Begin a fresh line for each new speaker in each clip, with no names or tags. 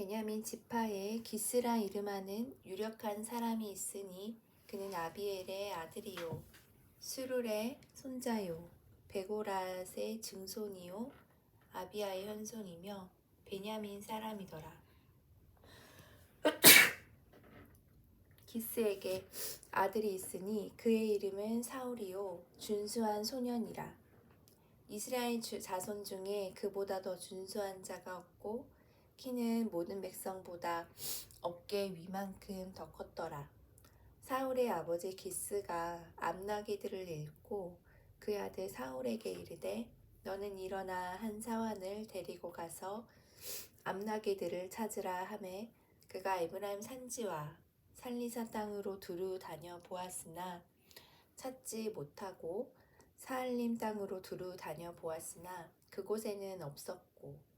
베냐민 지파에 기스라 이름하는 유력한 사람이 있으니 그는 아비엘의 아들이요 스룰의 손자요 베고랏의 증손이요 아비아의 현손이며 베냐민 사람이더라. 기스에게 아들이 있으니 그의 이름은 사울이요 준수한 소년이라. 이스라엘 자손 중에 그보다 더 준수한 자가 없고 키는 모든 백성보다 어깨 위만큼 더 컸더라. 사울의 아버지 기스가 암나기들을 읽고 그 아들 사울에게 이르되 너는 일어나 한 사환을 데리고 가서 암나기들을 찾으라 하매 그가 에브라임 산지와 살리사 땅으로 두루 다녀 보았으나 찾지 못하고 사알림 땅으로 두루 다녀 보았으나 그곳에는 없었고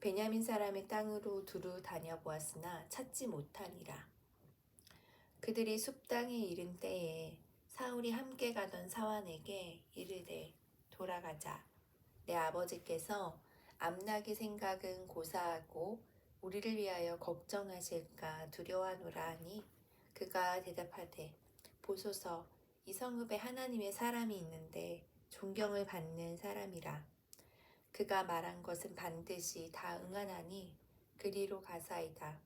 베냐민 사람의 땅으로 두루 다녀 보았으나 찾지 못하니라. 그들이 숲 땅에 이른 때에 사울이 함께 가던 사환에게 이르되 돌아가자. 내 아버지께서 암나기 생각은 고사하고 우리를 위하여 걱정하실까 두려워하노라 하니 그가 대답하되 보소서 이 성읍에 하나님의 사람이 있는데 존경을 받는 사람이라. 그가 말한 것은 반드시 다 응하나니 그리로 가사이다.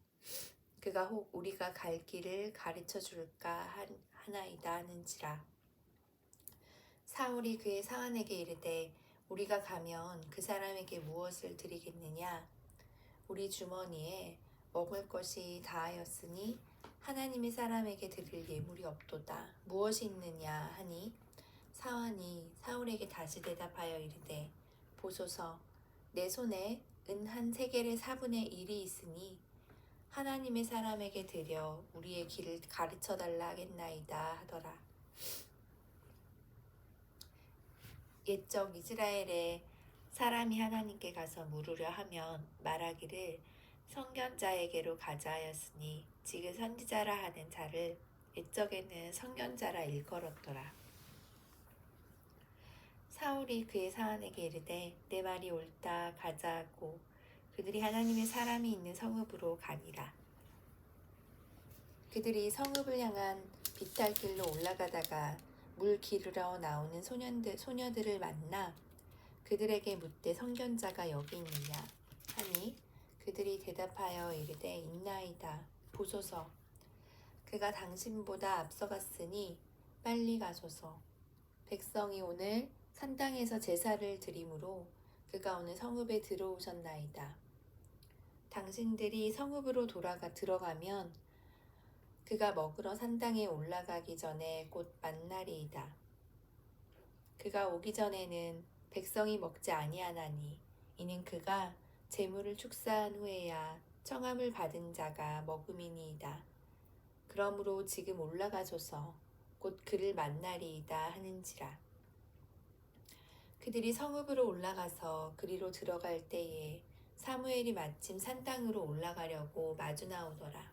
그가 혹 우리가 갈 길을 가르쳐 줄까 하나이다 하는지라. 사울이 그의 사환에게 이르되 우리가 가면 그 사람에게 무엇을 드리겠느냐? 우리 주머니에 먹을 것이 다하였으니 하나님의 사람에게 드릴 예물이 없도다. 무엇이 있느냐 하니 사환이 사울에게 다시 대답하여 이르되 보소서 내 손에 은 한 세겔의 4분의 1이 있으니 하나님의 사람에게 드려 우리의 길을 가르쳐 달라 하겠나이다 하더라. 옛적 이스라엘에 사람이 하나님께 가서 물으려 하면 말하기를 선견자에게로 가자 하였으니 지금 선지자라 하는 자를 옛적에는 선견자라 일컬었더라. 사울이 그의 사환에게 이르되 내 말이 옳다 가자 하고 그들이 하나님의 사람이 있는 성읍으로 가니라. 그들이 성읍을 향한 비탈길로 올라가다가 물 기르러 나오는 소녀들을 만나 그들에게 묻되 선견자가 여기 있느냐 하니 그들이 대답하여 이르되 있나이다. 보소서 그가 당신보다 앞서갔으니 빨리 가소서. 백성이 오늘 산당에서 제사를 드리므로 그가 오늘 성읍에 들어오셨나이다. 당신들이 성읍으로 들어가면 그가 먹으러 산당에 올라가기 전에 곧 만날이이다. 그가 오기 전에는 백성이 먹지 아니하나니 이는 그가 재물을 축사한 후에야 청함을 받은 자가 먹음이니이다. 그러므로 지금 올라가소서 곧 그를 만나리이다 하는지라. 그들이 성읍으로 올라가서 그리로 들어갈 때에 사무엘이 마침 산당으로 올라가려고 마주 나오더라.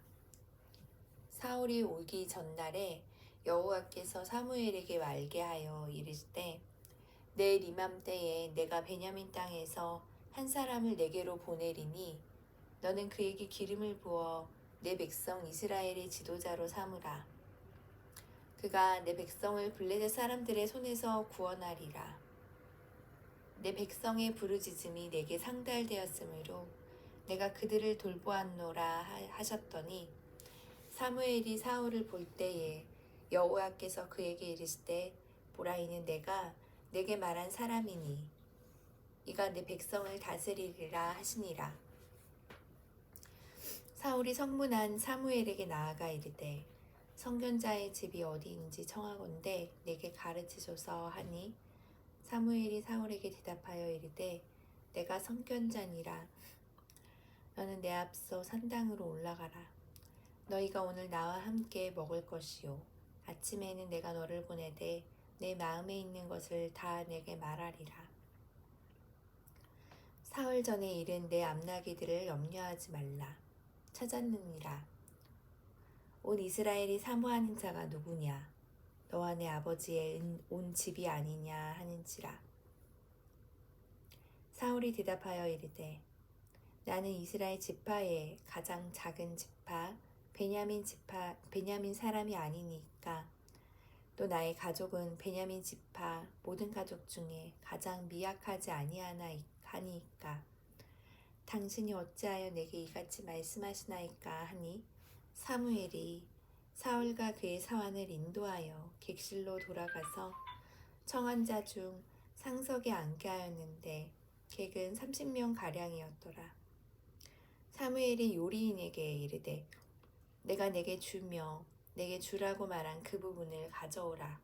사울이 오기 전날에 여호와께서 사무엘에게 말게 하여 이르시되 내일 이맘때에 내가 베냐민 땅에서 한 사람을 내게로 보내리니 너는 그에게 기름을 부어 내 백성 이스라엘의 지도자로 삼으라. 그가 내 백성을 블레셋 사람들의 손에서 구원하리라. 내 백성의 부르짖음이 내게 상달되었으므로 내가 그들을 돌보았노라 하셨더니 사무엘이 사울을 볼 때에 여호와께서 그에게 이르시되 보라 이는 내가 내게 말한 사람이니 이가 내 백성을 다스리리라 하시니라. 사울이 성문한 사무엘에게 나아가 이르되 선견자의 집이 어디인지 청하건대 내게 가르치소서 하니 사무엘이 사울에게 대답하여 이르되 내가 선견자니라. 너는 내 앞서 산당으로 올라가라. 너희가 오늘 나와 함께 먹을 것이요 아침에는 내가 너를 보내되 내 마음에 있는 것을 다 내게 말하리라. 사흘 전에 일은 내 암나기들을 염려하지 말라. 찾았느니라. 온 이스라엘이 사모하는 자가 누구냐? 너와 내 아버지의 온 집이 아니냐 하는지라. 사울이 대답하여 이르되 나는 이스라엘 지파의 가장 작은 지파 베냐민 사람이 아니니까. 또 나의 가족은 베냐민 지파 모든 가족 중에 가장 미약하지 아니하니까. 당신이 어찌하여 내게 이같이 말씀하시나이까 하니 사무엘이 사울과 그의 사환을 인도하여 객실로 돌아가서 청한 자 중 상석에 앉게 하였는데 객은 30명 가량이었더라. 사무엘이 요리인에게 이르되 내가 내게 주며 내게 주라고 말한 그 부분을 가져오라.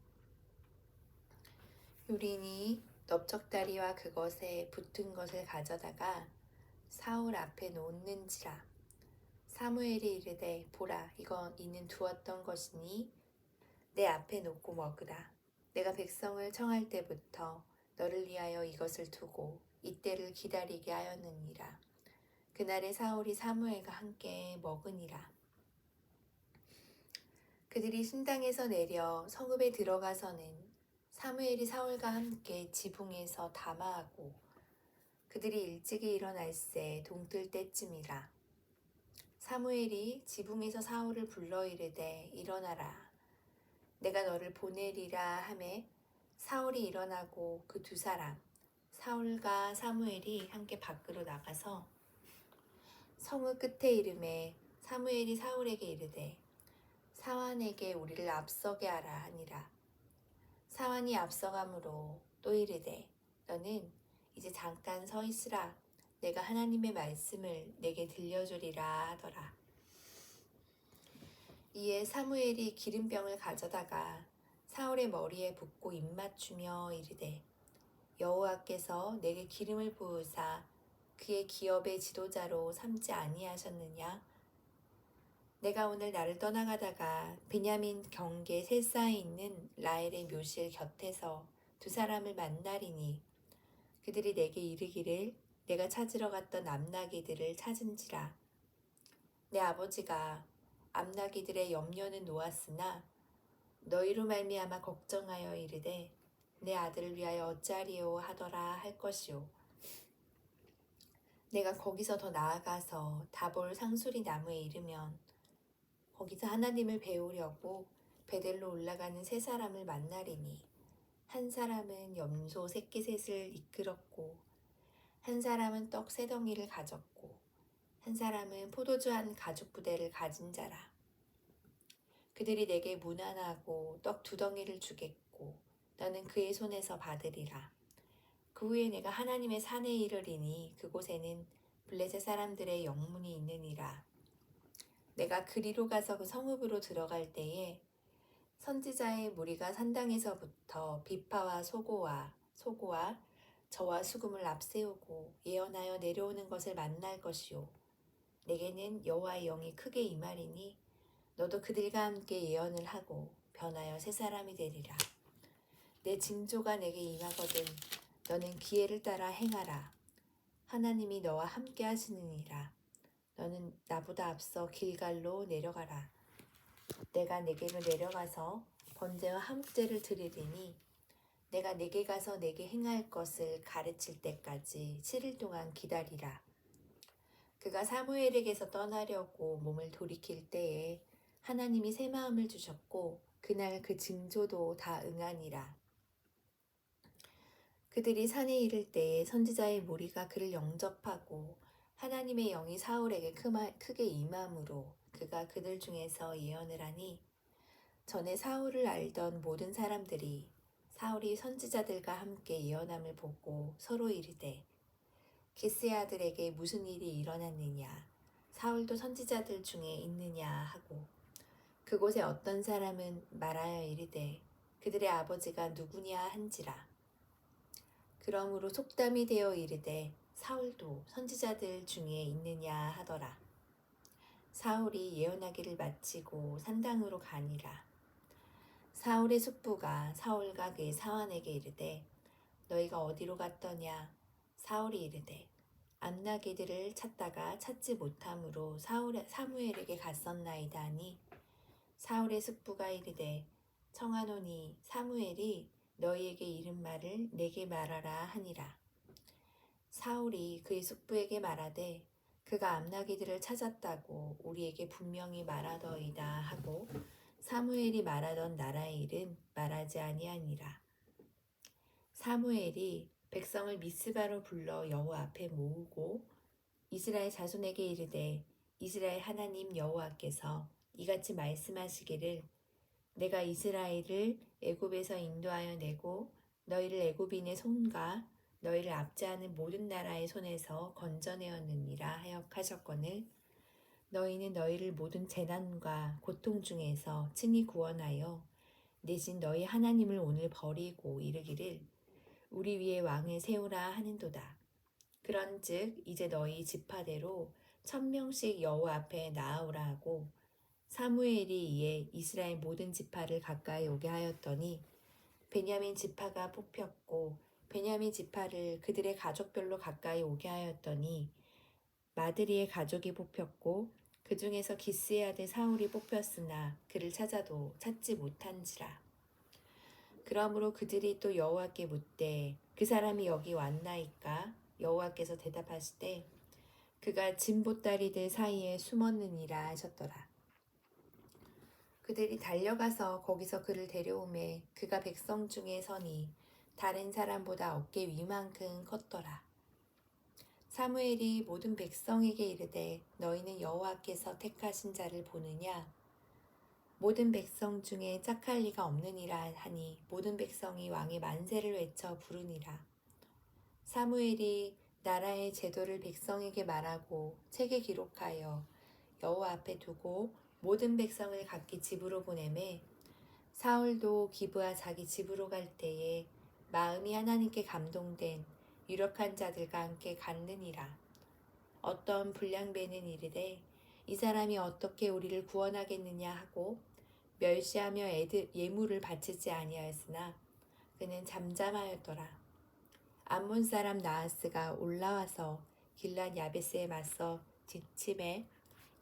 요리인이 넓적다리와 그것에 붙은 것을 가져다가 사울 앞에 놓는지라. 사무엘이 이르되 보라, 이는 두었던 것이니 내 앞에 놓고 먹으라. 내가 백성을 청할 때부터 너를 위하여 이것을 두고 이때를 기다리게 하였느니라. 그날에 사울이 사무엘과 함께 먹으니라. 그들이 신당에서 내려 성읍에 들어가서는 사무엘이 사울과 함께 지붕에서 담화하고 그들이 일찍이 일어날새 동틀 때쯤이라. 사무엘이 지붕에서 사울을 불러 이르되 일어나라. 내가 너를 보내리라 하매 사울이 일어나고 그 두 사람 사울과 사무엘이 함께 밖으로 나가서 성읍 끝에 이르매 사무엘이 사울에게 이르되 사환에게 우리를 앞서게 하라 하니라. 사환이 앞서가므로 또 이르되 너는 이제 잠깐 서 있으라. 내가 하나님의 말씀을 내게 들려주리라 하더라. 이에 사무엘이 기름병을 가져다가 사울의 머리에 붓고 입맞추며 이르되 여호와께서 내게 기름을 부으사 그의 기업의 지도자로 삼지 아니하셨느냐? 내가 오늘 나를 떠나가다가 베냐민 경계 셋사에 있는 라헬의 묘실 곁에서 두 사람을 만나리니 그들이 내게 이르기를 내가 찾으러 갔던 암나기들을 찾은지라. 내 아버지가 암나기들의 염려는 놓았으나 너희로 말미암아 걱정하여 이르되 내 아들을 위하여 어찌하리요 하더라 할 것이요. 내가 거기서 더 나아가서 다볼 상수리 나무에 이르면 거기서 하나님을 배우려고 베델로 올라가는 세 사람을 만나리니 한 사람은 염소 새끼셋을 이끌었고 한 사람은 떡 세 덩이를 가졌고 한 사람은 포도주 한 가죽 부대를 가진 자라. 그들이 내게 문안하고 떡 두 덩이를 주겠고 너는 그의 손에서 받으리라. 그 후에 내가 하나님의 산에 이르리니 그곳에는 블레셋 사람들의 영문이 있느니라. 내가 그리로 가서 그 성읍으로 들어갈 때에 선지자의 무리가 산당에서부터 비파와 소고와 저와 수금을 앞세우고 예언하여 내려오는 것을 만날 것이요. 내게는 여호와의 영이 크게 임하리니 너도 그들과 함께 예언을 하고 변하여 새 사람이 되리라. 내 징조가 내게 임하거든 너는 기회를 따라 행하라. 하나님이 너와 함께 하시느니라. 너는 나보다 앞서 길갈로 내려가라. 내가 내게로 내려가서 번제와 한목제를 드리리니 내가 내게 가서 내게 행할 것을 가르칠 때까지 7일 동안 기다리라. 그가 사무엘에게서 떠나려고 몸을 돌이킬 때에 하나님이 새 마음을 주셨고 그날 그 징조도 다 응하니라. 그들이 산에 이를 때에 선지자의 무리가 그를 영접하고 하나님의 영이 사울에게 크게 임함으로 그가 그들 중에서 예언을 하니 전에 사울을 알던 모든 사람들이 사울이 선지자들과 함께 예언함을 보고 서로 이르되 기스의 아들에게 무슨 일이 일어났느냐 사울도 선지자들 중에 있느냐 하고 그곳에 어떤 사람은 말하여 이르되 그들의 아버지가 누구냐 한지라. 그러므로 속담이 되어 이르되 사울도 선지자들 중에 있느냐 하더라. 사울이 예언하기를 마치고 산당으로 가니라. 사울의 숙부가 사울과 그의 사환에게 이르되 너희가 어디로 갔더냐? 사울이 이르되 암나기들을 찾다가 찾지 못함으로 사무엘에게 갔었나이다 하니 사울의 숙부가 이르되 청하노니 사무엘이 너희에게 이른 말을 내게 말하라 하니라. 사울이 그의 숙부에게 말하되 그가 암나기들을 찾았다고 우리에게 분명히 말하더이다 하고 사무엘이 말하던 나라의 일은 말하지 아니하니라. 사무엘이 백성을 미스바로 불러 여호와 앞에 모으고 이스라엘 자손에게 이르되 이스라엘 하나님 여호와께서 이같이 말씀하시기를 내가 이스라엘을 애굽에서 인도하여 내고 너희를 애굽인의 손과 너희를 압제하는 모든 나라의 손에서 건져내었느니라 하셨거늘 너희는 너희를 모든 재난과 고통 중에서 친히 구원하여 내신 너희 하나님을 오늘 버리고 이르기를 우리 위에 왕을 세우라 하는도다. 그런즉 이제 너희 지파대로 1000명씩 여호와 앞에 나아오라 하고 사무엘이 이에 이스라엘 모든 지파를 가까이 오게 하였더니 베냐민 지파가 뽑혔고 베냐민 지파를 그들의 가족별로 가까이 오게 하였더니 마드리의 가족이 뽑혔고 그 중에서 기스의 아들 사울이 뽑혔으나 그를 찾아도 찾지 못한지라. 그러므로 그들이 또 여호와께 묻되 그 사람이 여기 왔나이까? 여호와께서 대답하시되 그가 진보다리들 사이에 숨었느니라 하셨더라. 그들이 달려가서 거기서 그를 데려오매 그가 백성 중에 서니 다른 사람보다 어깨 위만큼 컸더라. 사무엘이 모든 백성에게 이르되 너희는 여호와께서 택하신 자를 보느냐? 모든 백성 중에 짝할 리가 없느니라 하니 모든 백성이 왕의 만세를 외쳐 부르니라. 사무엘이 나라의 제도를 백성에게 말하고 책에 기록하여 여호와 앞에 두고 모든 백성을 각기 집으로 보내매 사울도 기브아 자기 집으로 갈 때에 마음이 하나님께 감동된 유력한 자들과 함께 갔느니라. 어떤 불량배는 이르되 이 사람이 어떻게 우리를 구원하겠느냐 하고 멸시하며 예물을 바치지 아니하였으나 그는 잠잠하였더라. 암몬 사람 나하스가 올라와서 길랏 야베스에 맞서 뒷침에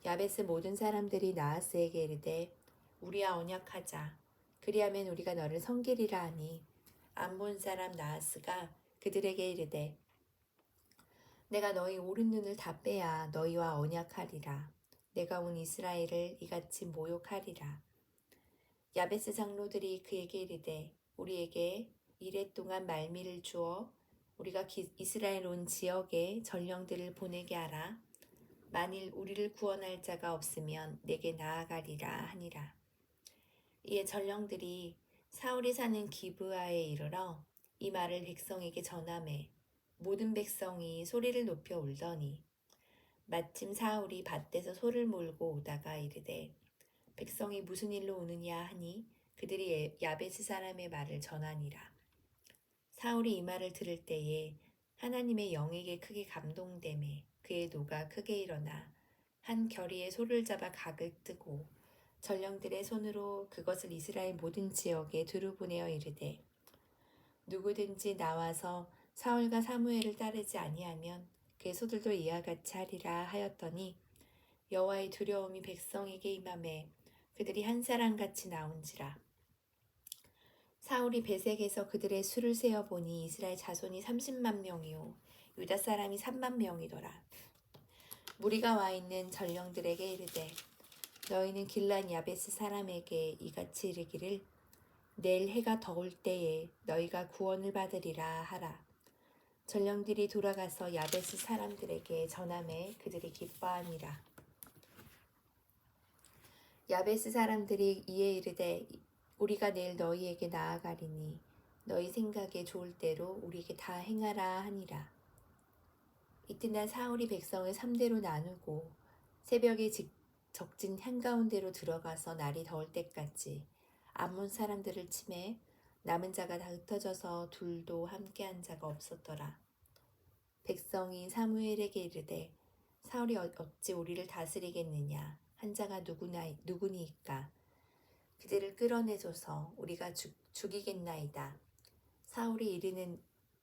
야베스 모든 사람들이 나하스에게 이르되 우리와 언약하자 그리하면 우리가 너를 섬기리라 하니 암몬 사람 나하스가 그들에게 이르되 내가 너희 오른 눈을 다 빼야 너희와 언약하리라. 내가 온 이스라엘을 이같이 모욕하리라. 야베스 장로들이 그에게 이르되 우리에게 이레 동안 말미를 주어 우리가 이스라엘 온 지역에 전령들을 보내게 하라. 만일 우리를 구원할 자가 없으면 내게 나아가리라 하니라. 이에 전령들이 사울이 사는 기브아에 이르러 이 말을 백성에게 전하매 모든 백성이 소리를 높여 울더니 마침 사울이 밭에서 소를 몰고 오다가 이르되 백성이 무슨 일로 우느냐 하니 그들이 야베스 사람의 말을 전하니라. 사울이 이 말을 들을 때에 하나님의 영에게 크게 감동되매 그의 노가 크게 일어나 한 결의의 소를 잡아 각을 뜨고 전령들의 손으로 그것을 이스라엘 모든 지역에 두루 보내어 이르되 누구든지 나와서 사울과 사무엘을 따르지 아니하면 그의 소들도 이와 같이 하리라 하였더니 여호와의 두려움이 백성에게 임하매 그들이 한 사람같이 나온지라. 사울이 베색에서 그들의 수를 세어보니 이스라엘 자손이 30만 명이요 유다 사람이 3만 명이더라. 무리가 와 있는 전령들에게 이르되 너희는 길랏 야베스 사람에게 이같이 이르기를 내일 해가 더울 때에 너희가 구원을 받으리라 하라. 전령들이 돌아가서 야베스 사람들에게 전하매 그들이 기뻐하니라. 야베스 사람들이 이에 이르되 우리가 내일 너희에게 나아가리니 너희 생각에 좋을 대로 우리에게 다 행하라 하니라. 이튿날 사울이 백성을 3대로 나누고 새벽에 적진 한가운데로 들어가서 날이 더울 때까지 암몬 사람들을 치매 남은 자가 다 흩어져서 둘도 함께한 자가 없었더라. 백성이 사무엘에게 이르되 사울이 어찌 우리를 다스리겠느냐 한 자가 누구니이까 그들을 끌어내줘서 우리가 죽이겠나이다. 사울이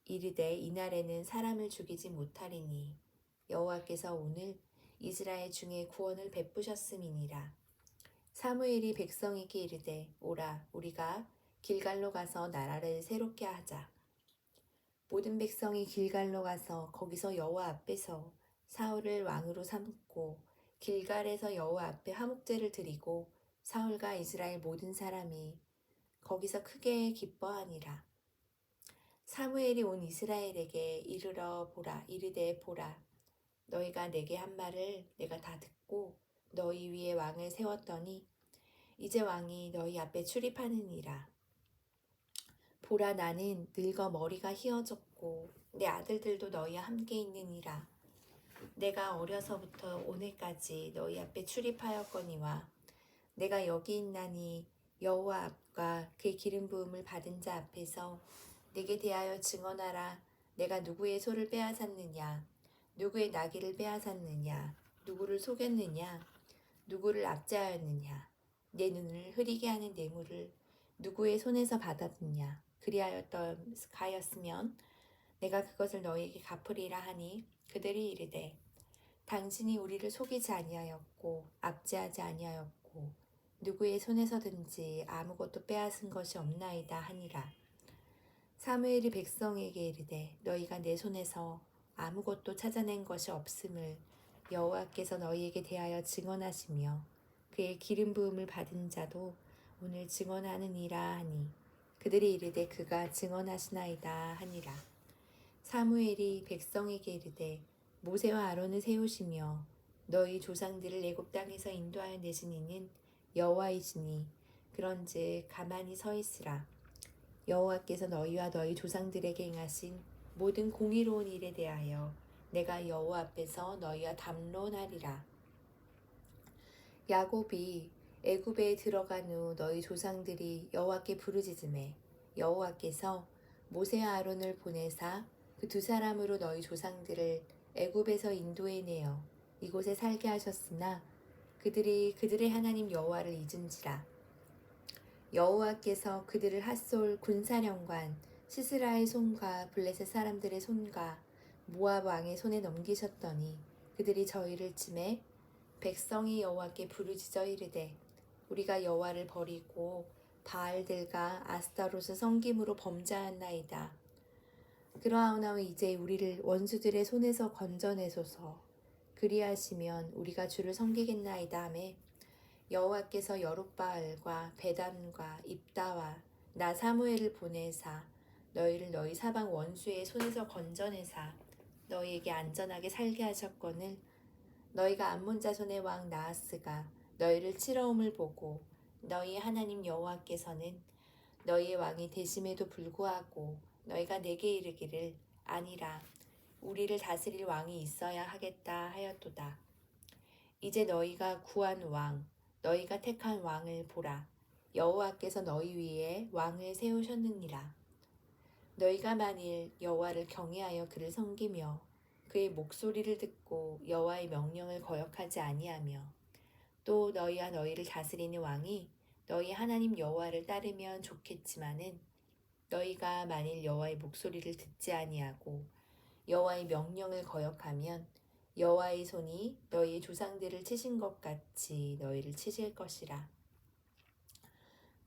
이르되 이날에는 사람을 죽이지 못하리니 여호와께서 오늘 이스라엘 중에 구원을 베푸셨음이니라. 사무엘이 백성에게 이르되 오라 우리가 길갈로 가서 나라를 새롭게 하자. 모든 백성이 길갈로 가서 거기서 여호와 앞에서 사울을 왕으로 삼고 길갈에서 여호와 앞에 화목제를 드리고 사울과 이스라엘 모든 사람이 거기서 크게 기뻐하니라. 사무엘이 온 이스라엘에게 이르러 보라 이르되 보라 너희가 내게 한 말을 내가 다 듣고 너희 위에 왕을 세웠더니 이제 왕이 너희 앞에 출입하느니라. 보라 나는 늙어 머리가 희어졌고 내 아들들도 너희와 함께 있느니라. 내가 어려서부터 오늘까지 너희 앞에 출입하였거니와 내가 여기 있나니 여호와 앞과 그의 기름 부음을 받은 자 앞에서 내게 대하여 증언하라. 내가 누구의 소를 빼앗았느냐 누구의 나귀를 빼앗았느냐 누구를 속였느냐 누구를 압제하였느냐 내 눈을 흐리게 하는 뇌물을 누구의 손에서 받았느냐 그리하였으면 내가 그것을 너희에게 갚으리라 하니 그들이 이르되 당신이 우리를 속이지 아니하였고 압제하지 아니하였고 누구의 손에서든지 아무것도 빼앗은 것이 없나이다 하니라. 사무엘이 백성에게 이르되 너희가 내 손에서 아무것도 찾아낸 것이 없음을 여호와께서 너희에게 대하여 증언하시며 그의 기름 부음을 받은 자도 오늘 증언하느니라 하니 그들이 이르되 그가 증언하시나이다 하니라. 사무엘이 백성에게 이르되 모세와 아론을 세우시며 너희 조상들을 애굽 땅에서 인도하여 내신 이는 여호와이시니 그런즉 가만히 서 있으라. 여호와께서 너희와 너희 조상들에게 행하신 모든 공의로운 일에 대하여 내가 여호와 앞에서 너희와 담론하리라. 야곱이 애굽에 들어간 후 너희 조상들이 여호와께 부르짖음에 여호와께서 모세와 아론을 보내사 그 두 사람으로 너희 조상들을 애굽에서 인도해내어 이곳에 살게 하셨으나 그들이 그들의 하나님 여호와를 잊은지라. 여호와께서 그들을 핫솔 군사령관 시스라의 손과 블레셋 사람들의 손과 모압 왕의 손에 넘기셨더니 그들이 저희를 치매 백성이 여호와께 부르짖어 이르되 우리가 여호와를 버리고 바알들과 아스타롯을 섬김으로 범죄하였나이다. 그러하오나 이제 우리를 원수들의 손에서 건져내소서. 그리하시면 우리가 주를 섬기겠나이다 하매 여호와께서 여룹바알과 베단과 입다와 나 사무엘을 보내사 너희를 너희 사방 원수의 손에서 건져내사 너희에게 안전하게 살게 하셨거늘 너희가 암몬 자손의 왕 나하스가 너희를 치러옴을 보고 너희 하나님 여호와께서는 너희의 왕이 되심에도 불구하고 너희가 내게 이르기를 아니라 우리를 다스릴 왕이 있어야 하겠다 하였도다. 이제 너희가 구한 왕 너희가 택한 왕을 보라. 여호와께서 너희 위에 왕을 세우셨느니라. 너희가 만일 여호와를 경외하여 그를 섬기며 그의 목소리를 듣고 여호와의 명령을 거역하지 아니하며 또 너희와 너희를 다스리는 왕이 너희 하나님 여호와를 따르면 좋겠지만은 너희가 만일 여호와의 목소리를 듣지 아니하고 여호와의 명령을 거역하면 여호와의 손이 너희 조상들을 치신 것 같이 너희를 치실 것이라.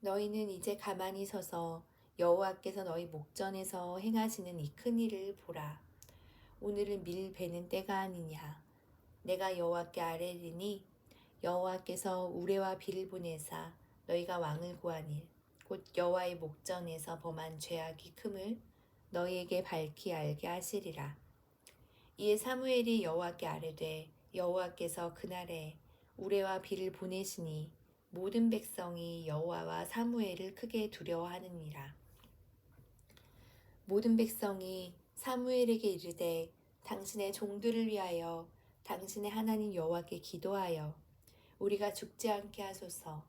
너희는 이제 가만히 서서 여호와께서 너희 목전에서 행하시는 이 큰 일을 보라. 오늘은 밀 베는 때가 아니냐. 내가 여호와께 아뢰리니 여호와께서 우레와 비를 보내사 너희가 왕을 구하니 곧 여호와의 목전에서 범한 죄악이 큼을 너희에게 밝히 알게 하시리라. 이에 사무엘이 여호와께 아뢰되 여호와께서 그날에 우레와 비를 보내시니 모든 백성이 여호와와 사무엘을 크게 두려워하느니라. 모든 백성이 사무엘에게 이르되 당신의 종들을 위하여 당신의 하나님 여호와께 기도하여 우리가 죽지 않게 하소서.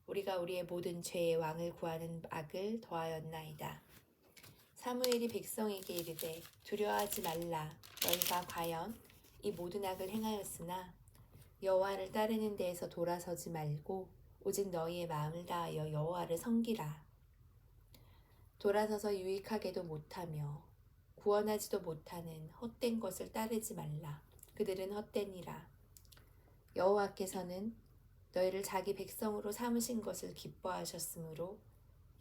우리가 우리의 모든 죄의 왕을 구하는 악을 더하였나이다. 사무엘이 백성에게 이르되 두려워하지 말라. 너희가 과연 이 모든 악을 행하였으나 여호와를 따르는 데에서 돌아서지 말고 오직 너희의 마음을 다하여 여호와를 섬기라. 돌아서서 유익하게도 못하며 구원하지도 못하는 헛된 것을 따르지 말라. 그들은 헛되니라. 여호와께서는 너희를 자기 백성으로 삼으신 것을 기뻐하셨으므로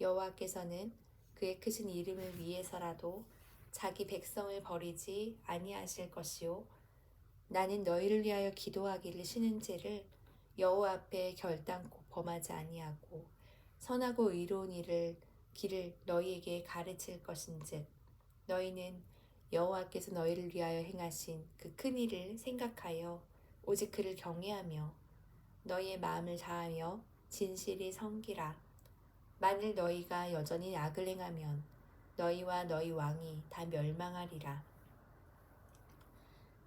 여호와께서는 그의 크신 이름을 위해서라도 자기 백성을 버리지 아니하실 것이요 나는 너희를 위하여 기도하기를 쉬는 죄를 여호와 앞에 결단코 범하지 아니하고 선하고 의로운 길을 너희에게 가르칠 것인즉 너희는 여호와께서 너희를 위하여 행하신 그 큰 일을 생각하여 오직 그를 경외하며 너희의 마음을 다하여 진실이 섬기라. 만일 너희가 여전히 악을 행하면 너희와 너희 왕이 다 멸망하리라.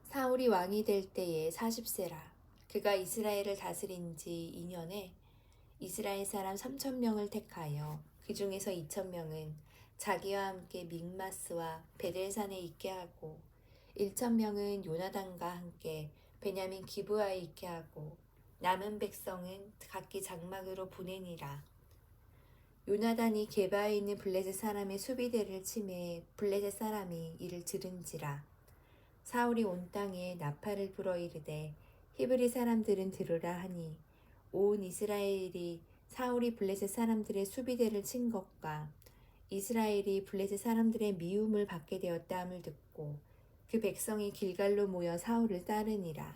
사울이 왕이 될 때에 40세라. 그가 이스라엘을 다스린 지 2년에 이스라엘 사람 3,000명을 택하여 그 중에서 2,000명은 자기와 함께 믹마스와 베델산에 있게 하고 1,000명은 요나단과 함께 베냐민 기브아에 있게 하고 남은 백성은 각기 장막으로 보내니라. 요나단이 게바에 있는 블레셋 사람의 수비대를 치매 블레셋 사람이 이를 들은지라. 사울이 온 땅에 나팔을 불어 이르되 히브리 사람들은 들으라 하니 온 이스라엘이 사울이 블레셋 사람들의 수비대를 친 것과 이스라엘이 블레셋 사람들의 미움을 받게 되었다함을 듣고 그 백성이 길갈로 모여 사울을 따르니라.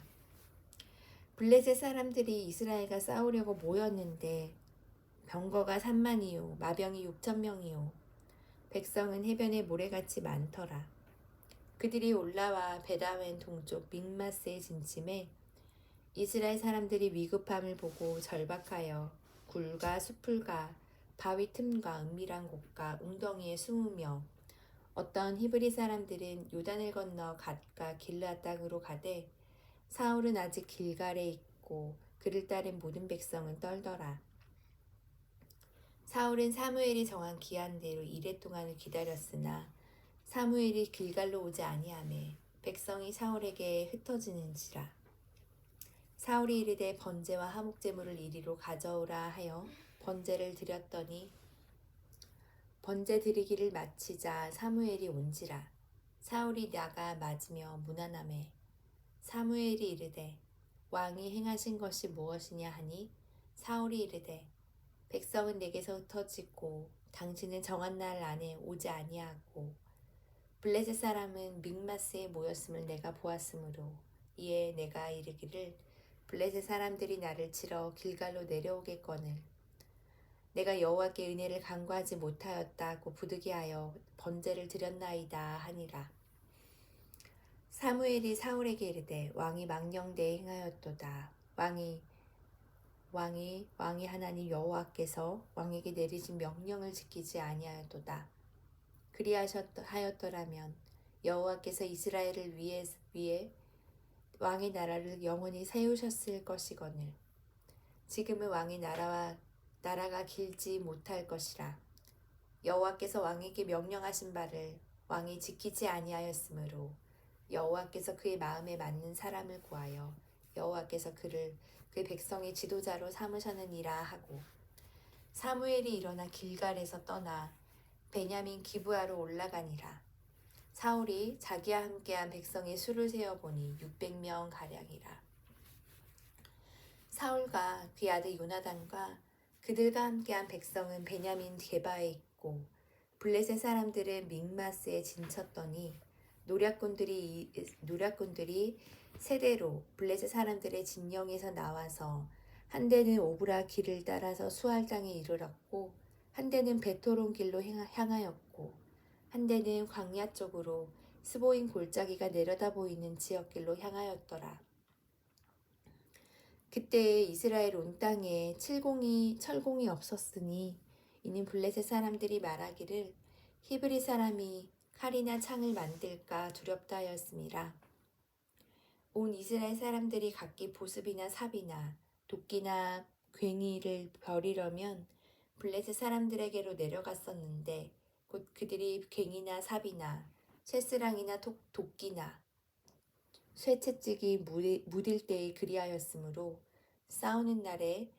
블레셋 사람들이 이스라엘과 싸우려고 모였는데 병거가 3만이요 마병이 6,000명이요 백성은 해변에 모래같이 많더라. 그들이 올라와 베다웬 동쪽 믹마스에 진침해 이스라엘 사람들이 위급함을 보고 절박하여 굴과 수풀과 바위 틈과 은밀한 곳과 웅덩이에 숨으며 어떤 히브리 사람들은 요단을 건너 갓과 길르앗 땅으로 가되 사울은 아직 길갈에 있고 그를 따른 모든 백성은 떨더라. 사울은 사무엘이 정한 기한대로 이레 동안을 기다렸으나 사무엘이 길갈로 오지 아니하매 백성이 사울에게 흩어지는지라. 사울이 이르되 번제와 화목제물을 이리로 가져오라 하여 번제를 드렸더니 번제 드리기를 마치자 사무엘이 온지라. 사울이 나가 맞으며 문안하매 사무엘이 이르되 왕이 행하신 것이 무엇이냐 하니 사울이 이르되 백성은 내게서 흩어지고 당신은 정한 날 안에 오지 아니하고 블레셋 사람은 믹마스에 모였음을 내가 보았으므로 이에 내가 이르기를 블레셋 사람들이 나를 치러 길갈로 내려오겠거늘 내가 여호와께 은혜를 간구하지 못하였다고 부득이하여 번제를 드렸나이다 하니라. 사무엘이 사울에게 이르되 왕이 망령되이 행하였도다. 왕이 하나님 여호와께서 왕에게 내리신 명령을 지키지 아니하였도다. 그리하였더라면 여호와께서 이스라엘을 위해 왕의 나라를 영원히 세우셨을 것이거늘 지금은 왕의 나라가 길지 못할 것이라. 여호와께서 왕에게 명령하신 바를 왕이 지키지 아니하였으므로 여호와께서 그의 마음에 맞는 사람을 구하여 여호와께서 그를 그 백성의 지도자로 삼으셨느니라 하고 사무엘이 일어나 길갈에서 떠나 베냐민 기브아로 올라가니라. 사울이 자기와 함께한 백성의 수를 세어보니 600명 가량이라. 사울과 그의 아들 요나단과 그들과 함께한 백성은 베냐민 게바에 있고 블레셋 사람들은 믹마스에 진쳤더니 노략군들이 세대로 블레셋 사람들의 진영에서 나와서 한 대는 오브라 길을 따라서 수알 땅에 이르렀고 한 대는 베토론 길로 향하였고 한 대는 광야 쪽으로 스보임 골짜기가 내려다 보이는 지역길로 향하였더라. 그때에 이스라엘 온 땅에 철공이 없었으니 이는 블레셋 사람들이 말하기를 히브리 사람이 칼이나 창을 만들까 두렵다 하였음이라. 온 이스라엘 사람들이 각기 보습이나 삽이나 도끼나 괭이를 버리려면 블레셋 사람들에게로 내려갔었는데 곧 그들이 괭이나 삽이나 쇠스랑이나 도끼나 쇠채찍이 무딜 때에 그리하였으므로 싸우는 날에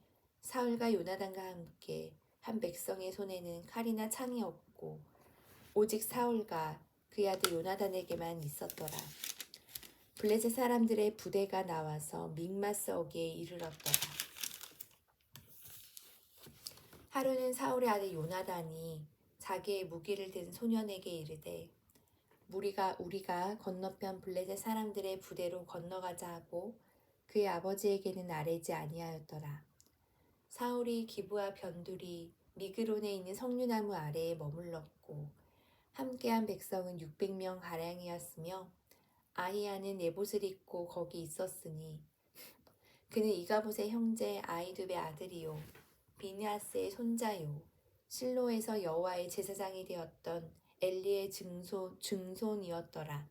사울과 요나단과 함께 한 백성의 손에는 칼이나 창이 없고 오직 사울과 그의 아들 요나단에게만 있었더라. 블레셋 사람들의 부대가 나와서 믹마스 어귀에 이르렀더라. 하루는 사울의 아들 요나단이 자기의 무기를 든 소년에게 이르되 우리가 건너편 블레셋 사람들의 부대로 건너가자 하고 그의 아버지에게는 아뢰지 아니하였더라. 사울이 기브와 변두리 미그론에 있는 석류나무 아래에 머물렀고 함께한 백성은 600명 가량이었으며 아히야는 에봇을 입고 거기 있었으니 그는 이가봇의 형제 아히두베 아들이요 비느하스의 손자요 실로에서 여호와의 제사장이 되었던 엘리의 증손이었더라.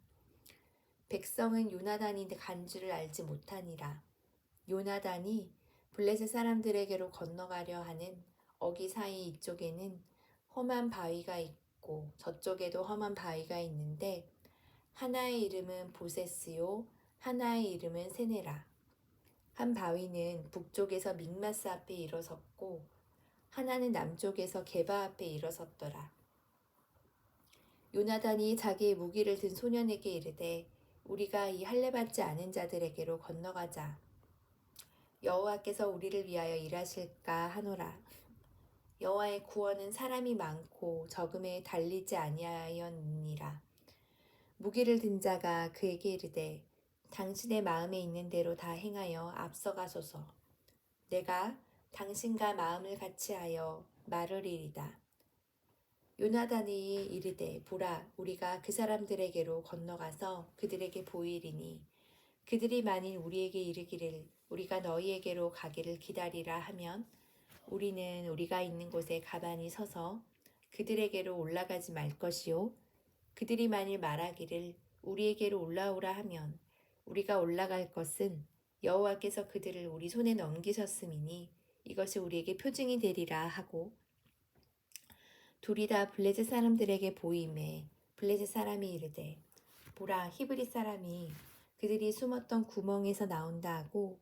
백성은 요나단이 간 줄을 알지 못하니라. 요나단이 블레셋 사람들에게로 건너가려 하는 어기 사이 이쪽에는 험한 바위가 있고 저쪽에도 험한 바위가 있는데 하나의 이름은 보세스요 하나의 이름은 세네라. 한 바위는 북쪽에서 믹마스 앞에 일어섰고 하나는 남쪽에서 게바 앞에 일어섰더라. 요나단이 자기의 무기를 든 소년에게 이르되 우리가 이 할례받지 않은 자들에게로 건너가자. 여호와께서 우리를 위하여 일하실까 하노라. 여호와의 구원은 사람이 많고 적음에 달리지 아니하였느니라. 무기를 든 자가 그에게 이르되 당신의 마음에 있는 대로 다 행하여 앞서가소서. 내가 당신과 마음을 같이하여 말으리이다. 요나단이 이르되 보라 우리가 그 사람들에게로 건너가서 그들에게 보이리니 그들이 만일 우리에게 이르기를 우리가 너희에게로 가기를 기다리라 하면 우리는 우리가 있는 곳에 가만히 서서 그들에게로 올라가지 말 것이요 그들이 만일 말하기를 우리에게로 올라오라 하면 우리가 올라갈 것은 여호와께서 그들을 우리 손에 넘기셨음이니 이것이 우리에게 표징이 되리라 하고 둘이 다 블레셋 사람들에게 보임에 블레셋 사람이 이르되 보라 히브리 사람이 그들이 숨었던 구멍에서 나온다 하고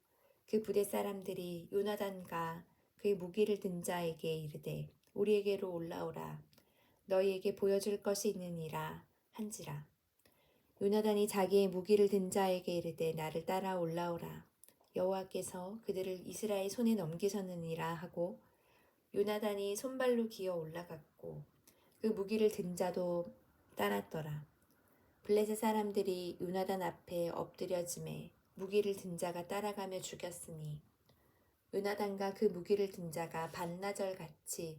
그 부대 사람들이 요나단과 그의 무기를 든 자에게 이르되 우리에게로 올라오라 너희에게 보여줄 것이 있느니라 한지라. 요나단이 자기의 무기를 든 자에게 이르되 나를 따라 올라오라 여호와께서 그들을 이스라엘 손에 넘기셨느니라 하고 요나단이 손발로 기어 올라갔고 그 무기를 든 자도 따랐더라. 블레셋 사람들이 요나단 앞에 엎드려짐에 무기를 든 자가 따라가며 죽였으니 요나단과 그 무기를 든 자가 반나절 같이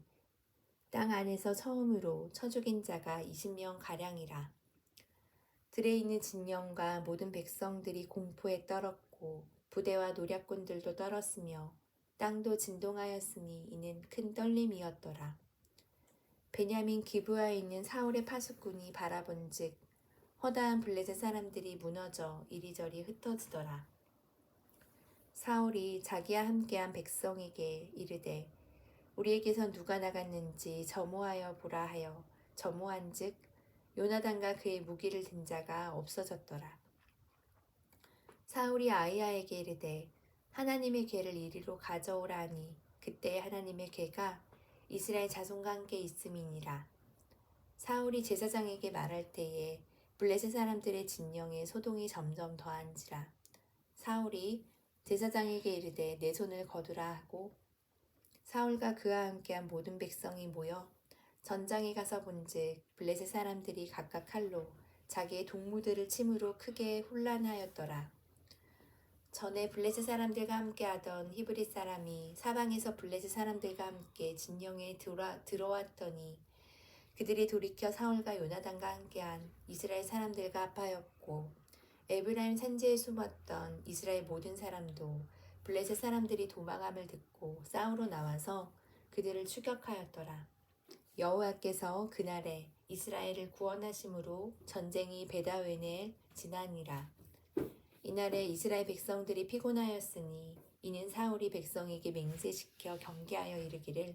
땅 안에서 처음으로 쳐 죽인 자가 20명 가량이라. 들에 있는 진영과 모든 백성들이 공포에 떨었고 부대와 노략군들도 떨었으며 땅도 진동하였으니 이는 큰 떨림이었더라. 베냐민 기브아에 있는 사울의 파수꾼이 바라본즉 허다한 블레셋 사람들이 무너져 이리저리 흩어지더라. 사울이 자기와 함께한 백성에게 이르되 우리에게서 누가 나갔는지 점호하여 보라 하여 점호한즉 요나단과 그의 무기를 든 자가 없어졌더라. 사울이 아히야에게 이르되 하나님의 궤를 이리로 가져오라 하니 그때 하나님의 궤가 이스라엘 자손과 함께 있음이니라. 사울이 제사장에게 말할 때에 블레셋 사람들의 진영에 소동이 점점 더한지라. 사울이 제사장에게 이르되 내 손을 거두라 하고 사울과 그와 함께한 모든 백성이 모여 전장에 가서 본즉 블레셋 사람들이 각각 칼로 자기의 동무들을 침으로 크게 혼란하였더라. 전에 블레셋 사람들과 함께하던 히브리 사람이 사방에서 블레셋 사람들과 함께 진영에 들어왔더니 그들이 돌이켜 사울과 요나단과 함께한 이스라엘 사람들과 합하였고 에브라임 산지에 숨었던 이스라엘 모든 사람도 블레셋 사람들이 도망함을 듣고 싸우러 나와서 그들을 추격하였더라. 여호와께서 그날에 이스라엘을 구원하심으로 전쟁이 베다웬에 지나니라. 이날에 이스라엘 백성들이 피곤하였으니 이는 사울이 백성에게 맹세시켜 경계하여 이르기를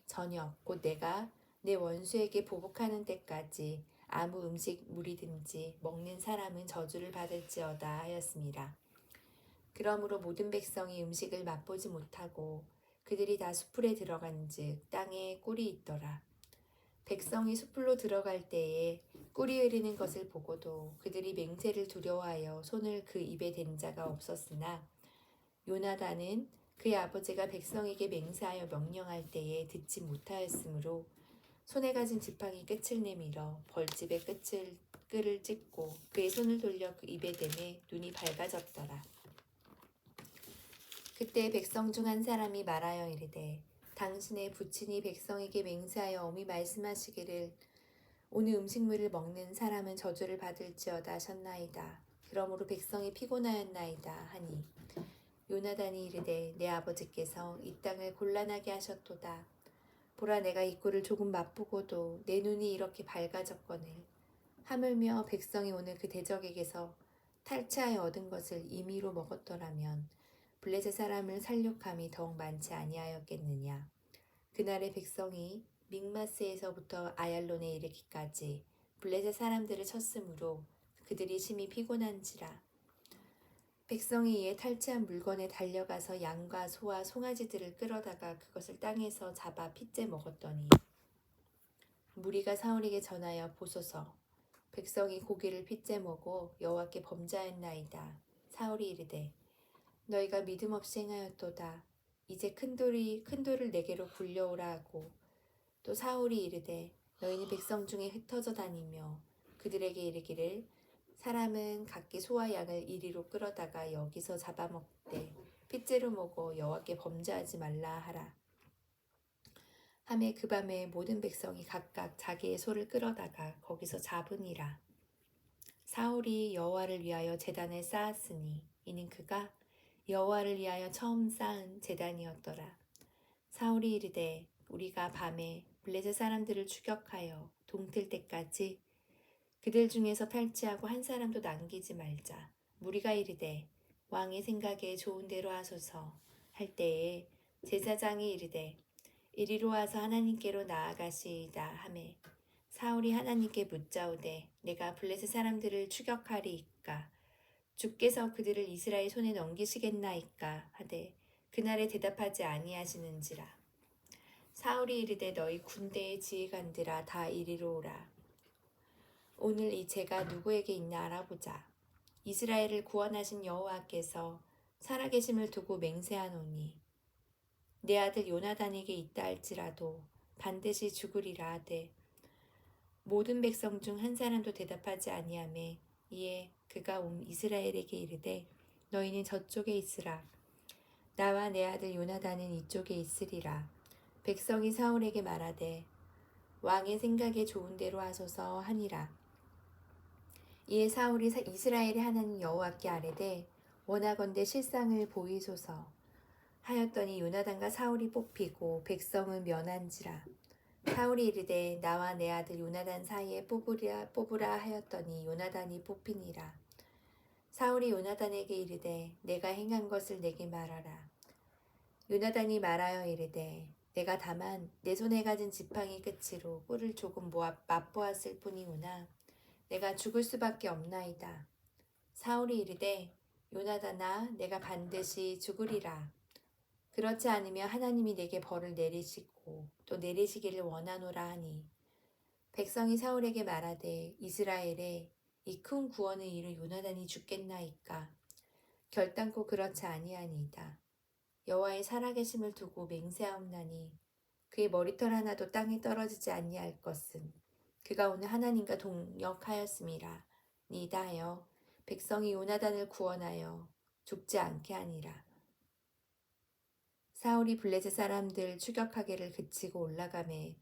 저녁 곧 내가 내 원수에게 보복하는 때까지 아무 음식 물이든지 먹는 사람은 저주를 받을지어다 하였습니다. 그러므로 모든 백성이 음식을 맛보지 못하고 그들이 다 숲풀에 들어간즉 땅에 꿀이 있더라. 백성이 숲풀로 들어갈 때에 꿀이 흐르는 것을 보고도 그들이 맹세를 두려워하여 손을 그 입에 댄 자가 없었으나 요나단은 그의 아버지가 백성에게 맹세하여 명령할 때에 듣지 못하였으므로 손에 가진 지팡이 끝을 내밀어 벌집의 끝을 젖글을 찢고 그의 손을 돌려 그 입에 대매 눈이 밝아졌더라. 그때 백성 중 한 사람이 말하여 이르되 당신의 부친이 백성에게 맹세하여 엄히 말씀하시기를 오늘 음식물을 먹는 사람은 저주를 받을지어다 하셨나이다. 그러므로 백성이 피곤하였나이다 하니 요나단이 이르되 내 아버지께서 이 땅을 곤란하게 하셨도다. 보라 내가 이 꼴을 조금 맛보고도 내 눈이 이렇게 밝아졌거늘 하물며 백성이 오늘 그 대적에게서 탈취하여 얻은 것을 임의로 먹었더라면 블레셋 사람을 살육함이 더욱 많지 아니하였겠느냐. 그날의 백성이 믹마스에서부터 아얄론에 이르기까지 블레셋 사람들을 쳤으므로 그들이 심히 피곤한지라. 백성이 이에 탈취한 물건에 달려가서 양과 소와 송아지들을 끌어다가 그것을 땅에서 잡아 핏째 먹었더니 무리가 사울에게 전하여 보소서 백성이 고기를 핏째 먹어 여호와께 범죄하였나이다. 사울이 이르되 너희가 믿음 없이 행하였도다. 이제 큰 돌을 내게로 굴려오라 하고 또 사울이 이르되 너희는 백성 중에 흩어져 다니며 그들에게 이르기를 사람은 각기 소와 양을 이리로 끌어다가 여기서 잡아먹되 핏째로 먹어 여호와께 범죄하지 말라 하라. 하매 그 밤에 모든 백성이 각각 자기의 소를 끌어다가 거기서 잡으니라. 사울이 여호와를 위하여 제단을 쌓았으니 이는 그가 여호와를 위하여 처음 쌓은 제단이었더라. 사울이 이르되 우리가 밤에 블레셋 사람들을 추격하여 동틀 때까지 그들 중에서 탈취하고 한 사람도 남기지 말자. 무리가 이르되 왕의 생각에 좋은 대로 하소서 할 때에 제사장이 이르되 이리로 와서 하나님께로 나아가시이다 하매 사울이 하나님께 묻자오되 내가 블레셋 사람들을 추격하리이까 주께서 그들을 이스라엘 손에 넘기시겠나이까 하되 그날에 대답하지 아니하시는지라. 사울이 이르되 너희 군대의 지휘관들아 다 이리로 오라. 오늘 이 죄가 누구에게 있나 알아보자. 이스라엘을 구원하신 여호와께서 살아계심을 두고 맹세하노니 내 아들 요나단에게 있다 할지라도 반드시 죽으리라 하되 모든 백성 중 한 사람도 대답하지 아니하매 이에 그가 온 이스라엘에게 이르되 너희는 저쪽에 있으라. 나와 내 아들 요나단은 이쪽에 있으리라. 백성이 사울에게 말하되 왕의 생각에 좋은 대로 하소서 하니라. 이에 사울이 이스라엘의 하나님 여호와께 아뢰되 원하건대 실상을 보이소서 하였더니 요나단과 사울이 뽑히고 백성은 면한지라. 사울이 이르되 나와 내 아들 요나단 사이에 뽑으라 하였더니 요나단이 뽑히니라. 사울이 요나단에게 이르되 내가 행한 것을 내게 말하라. 요나단이 말하여 이르되 내가 다만 내 손에 가진 지팡이 끝으로 꿀을 조금 맛보았을 뿐이구나. 내가 죽을 수밖에 없나이다. 사울이 이르되 요나단아 내가 반드시 죽으리라. 그렇지 않으면 하나님이 내게 벌을 내리시고 또 내리시기를 원하노라 하니 백성이 사울에게 말하되 이스라엘에 이 큰 구원을 이룬 요나단이 죽겠나이까. 결단코 그렇지 아니하니이다. 여호와의 살아계심을 두고 맹세하옵나니 그의 머리털 하나도 땅에 떨어지지 아니할 것은 그가 오늘 하나님과 동역하였음이라. 니다 하여 백성이 요나단을 구원하여 죽지 않게 하니라. 사울이 블레셋 사람들 추격하기를 그치고 올라가매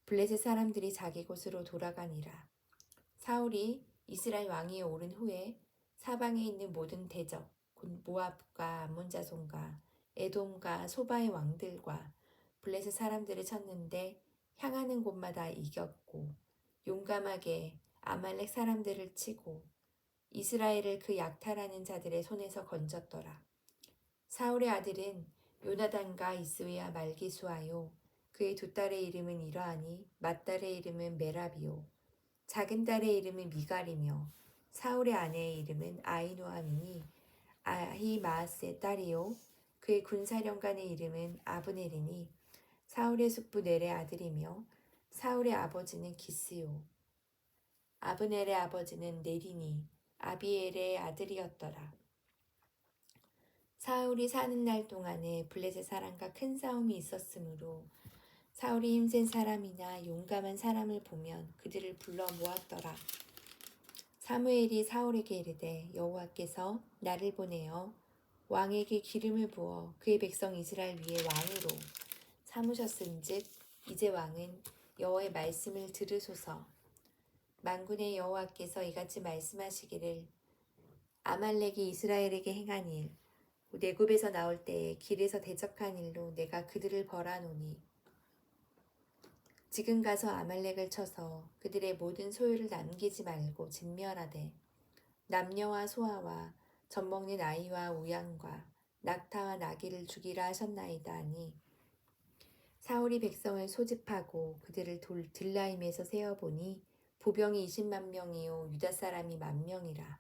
블레셋 사람들이 자기 곳으로 돌아가니라. 사울이 이스라엘 왕위에 오른 후에 사방에 있는 모든 대적 곧 모압과 암몬 자손과 에돔과 소바의 왕들과 블레셋 사람들을 쳤는데 향하는 곳마다 이겼고 용감하게 아말렉 사람들을 치고 이스라엘을 그 약탈하는 자들의 손에서 건졌더라. 사울의 아들은 요나단과 이스위와 말기수하요. 그의 두 딸의 이름은 이러하니 맏딸의 이름은 메라비요. 작은 딸의 이름은 미갈이며 사울의 아내의 이름은 아히노아미니 아히마아스의 딸이요. 그의 군사령관의 이름은 아브넬이니 사울의 숙부 넬의 아들이며 사울의 아버지는 기스요. 아브넬의 아버지는 넬이니 아비엘의 아들이었더라. 사울이 사는 날 동안에 블레셋 사람과 큰 싸움이 있었으므로 사울이 힘센 사람이나 용감한 사람을 보면 그들을 불러 모았더라. 사무엘이 사울에게 이르되 여호와께서 나를 보내어 왕에게 기름을 부어 그의 백성 이스라엘 위에 왕으로 삼으셨은즉 이제 왕은 여호와의 말씀을 들으소서. 만군의 여호와께서 이같이 말씀하시기를 아말렉이 이스라엘에게 행한 일 내굽에서 나올 때에 길에서 대적한 일로 내가 그들을 벌하노니 지금 가서 아말렉을 쳐서 그들의 모든 소유를 남기지 말고 진멸하되 남녀와 소아와 젖먹는 아이와 우양과 낙타와 나귀를 죽이라 하셨나이다 하니 사울이 백성을 소집하고 그들을 들라임에서 세어보니 보병이 20만 명이요 유다 사람이 10,000명이라.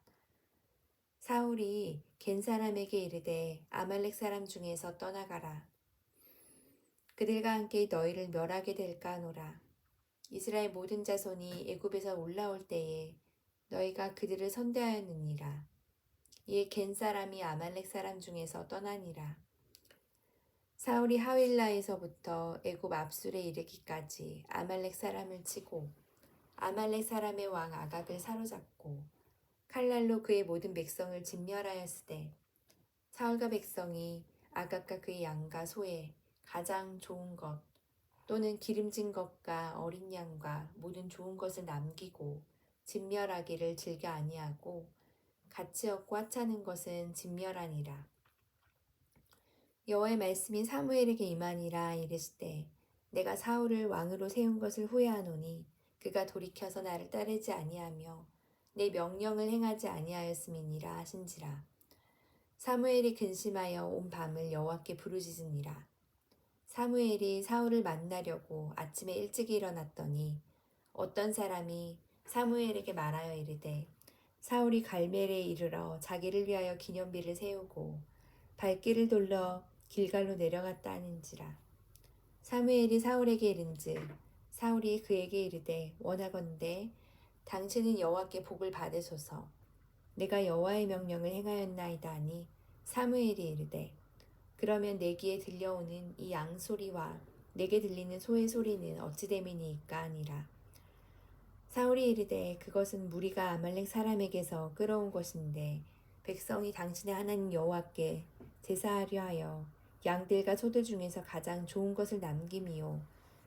사울이 겐 사람에게 이르되 아말렉 사람 중에서 떠나가라. 그들과 함께 너희를 멸하게 될까 하노라. 이스라엘 모든 자손이 애굽에서 올라올 때에 너희가 그들을 선대하였느니라. 이에 겐 사람이 아말렉 사람 중에서 떠나니라. 사울이 하윌라에서부터 애굽 압술에 이르기까지 아말렉 사람을 치고 아말렉 사람의 왕 아각을 사로잡고 칼날로 그의 모든 백성을 진멸하였으되 사울과 백성이 아각과 그의 양과 소에 가장 좋은 것 또는 기름진 것과 어린 양과 모든 좋은 것을 남기고 진멸하기를 즐겨 아니하고 가치 없고 하찮은 것은 진멸하니라. 여호와의 말씀이 사무엘에게 임하니라. 이르시되 내가 사울을 왕으로 세운 것을 후회하노니 그가 돌이켜서 나를 따르지 아니하며 내 명령을 행하지 아니하였음이니라 하신지라. 사무엘이 근심하여 온 밤을 여호와께 부르짖으니라. 사무엘이 사울을 만나려고 아침에 일찍 일어났더니 어떤 사람이 사무엘에게 말하여 이르되 사울이 갈멜에 이르러 자기를 위하여 기념비를 세우고 발길을 돌려 길갈로 내려갔다 하는지라. 사무엘이 사울에게 이른즉 사울이 그에게 이르되 원하건대 당신은 여호와께 복을 받으소서. 내가 여호와의 명령을 행하였나이다 하니 사무엘이 이르되 그러면 내 귀에 들려오는 이 양 소리와 내게 들리는 소의 소리는 어찌 됨이니까 하니라. 사울이 이르되 그것은 무리가 아말렉 사람에게서 끌어온 것인데 백성이 당신의 하나님 여호와께 제사하려 하여 양들과 소들 중에서 가장 좋은 것을 남김이요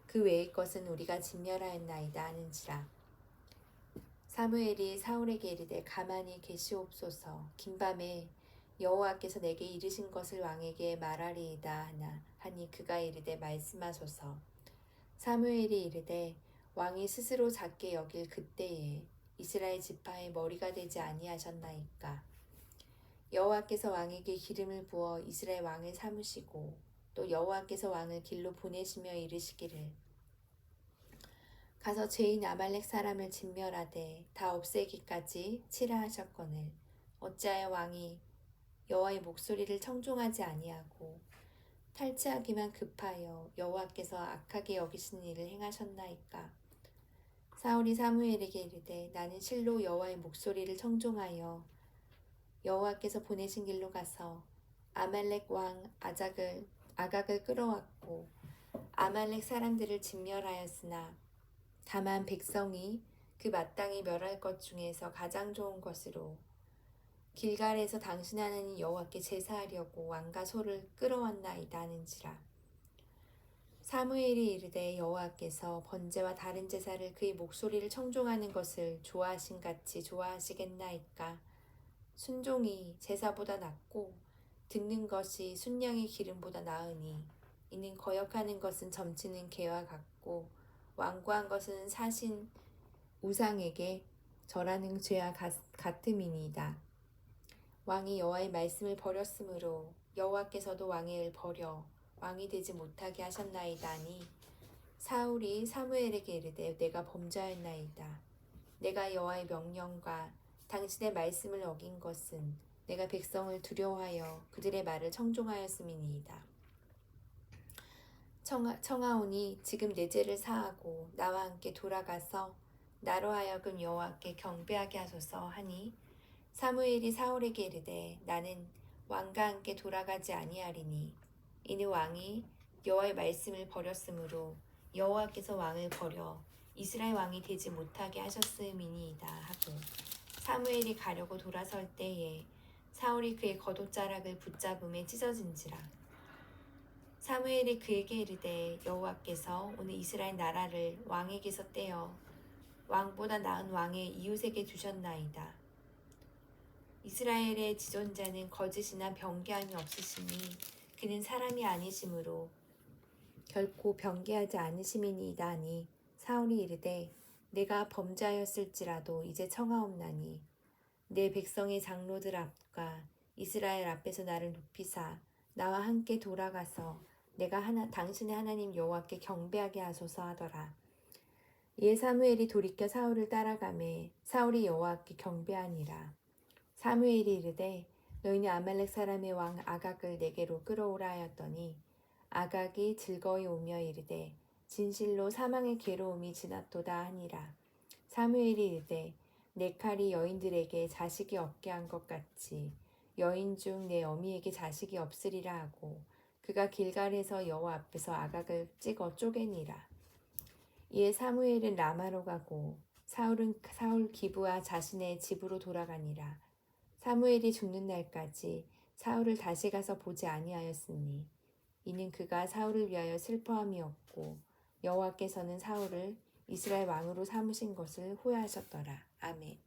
그 외의 것은 우리가 진멸하였나이다 하는지라. 사무엘이 사울에게 이르되 가만히 계시옵소서. 긴밤에 여호와께서 내게 이르신 것을 왕에게 말하리이다 하니 그가 이르되 말씀하소서. 사무엘이 이르되 왕이 스스로 작게 여길 그때에 이스라엘 지파의 머리가 되지 아니하셨나이까. 여호와께서 왕에게 기름을 부어 이스라엘 왕을 삼으시고 또 여호와께서 왕을 길로 보내시며 이르시기를 가서 죄인 아말렉 사람을 진멸하되 다 없애기까지 치라 하셨거늘 어찌하여 왕이 여호와의 목소리를 청종하지 아니하고 탈취하기만 급하여 여호와께서 악하게 여기신 일을 행하셨나이까. 사울이 사무엘에게 이르되 나는 실로 여호와의 목소리를 청종하여 여호와께서 보내신 길로 가서 아말렉 왕 아각을 끌어왔고 아말렉 사람들을 진멸하였으나 다만 백성이 그 마땅히 멸할 것 중에서 가장 좋은 것으로 길갈에서 당신 하나님 여호와께 제사하려고 왕과 소를 끌어왔나이다 하는지라. 사무엘이 이르되 여호와께서 번제와 다른 제사를 그의 목소리를 청종하는 것을 좋아하신 같이 좋아하시겠나이까. 순종이 제사보다 낫고 듣는 것이 순양의 기름보다 나으니 이는 거역하는 것은 점치는 개와 같고 완고한 것은 사신 우상에게 절하는 죄와 같음이니이다. 왕이 여호와의 말씀을 버렸으므로 여호와께서도 왕을 버려 왕이 되지 못하게 하셨나이다 하니 사울이 사무엘에게 이르되 내가 범죄하였나이다. 내가 여호와의 명령과 당신의 말씀을 어긴 것은 내가 백성을 두려워하여 그들의 말을 청종하였음이니이다. 청하오니 지금 내 죄를 사하고 나와 함께 돌아가서 나로 하여금 여호와께 경배하게 하소서 하니 사무엘이 사울에게 이르되 나는 왕과 함께 돌아가지 아니하리니 이는 왕이 여호와의 말씀을 버렸으므로 여호와께서 왕을 버려 이스라엘 왕이 되지 못하게 하셨음이니이다 하고 사무엘이 가려고 돌아설 때에 사울이 그의 겉옷자락을 붙잡음에 찢어진지라. 사무엘이 그에게 이르되 여호와께서 오늘 이스라엘 나라를 왕에게서 떼어 왕보다 나은 왕의 이웃에게 주셨나이다. 이스라엘의 지존자는 거짓이나 변개함이 없으시니 그는 사람이 아니시므로 결코 변개하지 않으심이니이다 하니 사울이 이르되 내가 범죄하였을지라도 이제 청하옵나니 내 백성의 장로들 앞과 이스라엘 앞에서 나를 높이사 나와 함께 돌아가서 내가 당신의 하나님 여호와께 경배하게 하소서 하더라. 이에 사무엘이 돌이켜 사울을 따라가매 사울이 여호와께 경배하니라. 사무엘이 이르되 너희는 아말렉 사람의 왕 아각을 내게로 끌어오라 하였더니 아각이 즐거이 오며 이르되 진실로 사망의 괴로움이 지났도다 하니라. 사무엘이 이르되 내 칼이 여인들에게 자식이 없게 한 것 같이 여인 중 내 어미에게 자식이 없으리라 하고 그가 길갈에서 여호와 앞에서 아각을 찍어 쪼개니라. 이에 사무엘은 라마로 가고 사울 기브와 자신의 집으로 돌아가니라. 사무엘이 죽는 날까지 사울을 다시 가서 보지 아니하였으니 이는 그가 사울을 위하여 슬퍼함이었고 여호와께서는 사울을 이스라엘 왕으로 삼으신 것을 후회하셨더라. 아멘.